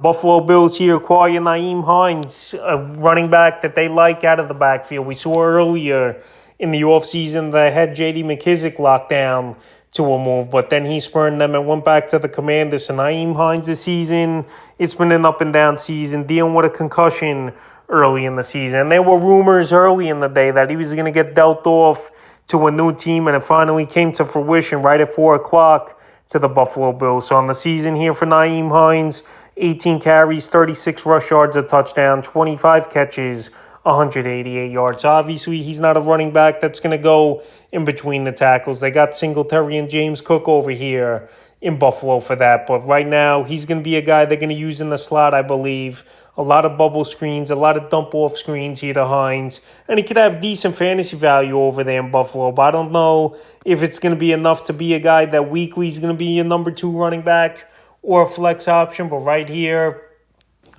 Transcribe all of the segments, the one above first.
Buffalo Bills here acquire Nyheim Hines, a running back that they like out of the backfield. We saw earlier in the offseason they had J.D. McKissick locked down to a move, but then he spurned them and went back to the Commanders. So Nyheim Hines this season, it's been an up and down season, dealing with a concussion early in the season. And there were rumors early in the day that he was going to get dealt off to a new team, and it finally came to fruition right at 4 o'clock to the Buffalo Bills. So on the season here for Nyheim Hines, 18 carries, 36 rush yards, a touchdown, 25 catches, 188 yards. Obviously, he's not a running back that's going to go in between the tackles. They got Singletary and James Cook over here in Buffalo for that. But right now, he's going to be a guy they're going to use in the slot, I believe. A lot of bubble screens, a lot of dump-off screens here to Hines. And he could have decent fantasy value over there in Buffalo. But I don't know if it's going to be enough to be a guy that weekly is going to be a number 2 running back or a flex option. But right here,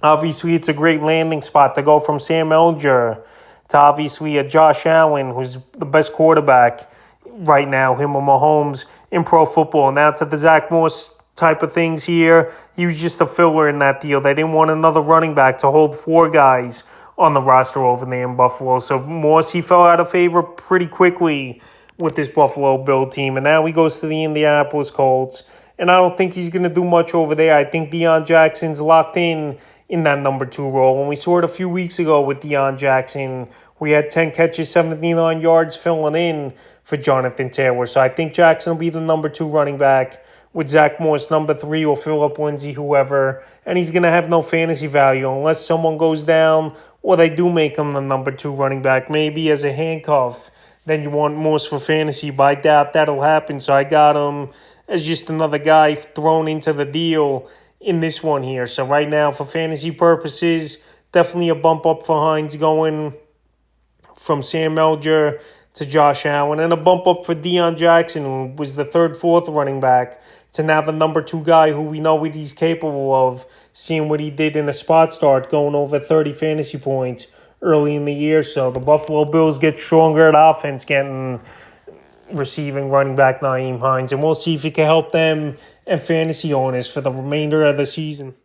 obviously, it's a great landing spot to go from Sam Elger to obviously a Josh Allen, who's the best quarterback right now, him or Mahomes, in pro football. Now to the Zach Moss type of things here. He was just a filler in that deal. They didn't want another running back to hold 4 guys on the roster over there in Buffalo. So Moss, he fell out of favor pretty quickly with this Buffalo Bill team. And now he goes to the Indianapolis Colts. And I don't think he's going to do much over there. I think Deion Jackson's locked in that number 2 role. When we saw it a few weeks ago with Deion Jackson, we had 10 catches, 79 yards filling in for Jonathan Taylor. So I think Jackson will be the number 2 running back, with Zach Morris number 3 or Phillip Lindsay, whoever. And he's going to have no fantasy value unless someone goes down or they do make him the number 2 running back, maybe as a handcuff. Then you want Morris for fantasy, but I doubt that'll happen. So I got him as just another guy thrown into the deal in this one here. So right now, for fantasy purposes, definitely a bump up for Hines going from Sam Elger to Josh Allen, and a bump up for Deion Jackson, who was the 3rd, 4th running back, to now the number 2 guy who we know what he's capable of, seeing what he did in a spot start, going over 30 fantasy points early in the year. So the Buffalo Bills get stronger at offense, getting receiving running back Nyheim Hines, and we'll see if he can help them and fantasy owners for the remainder of the season.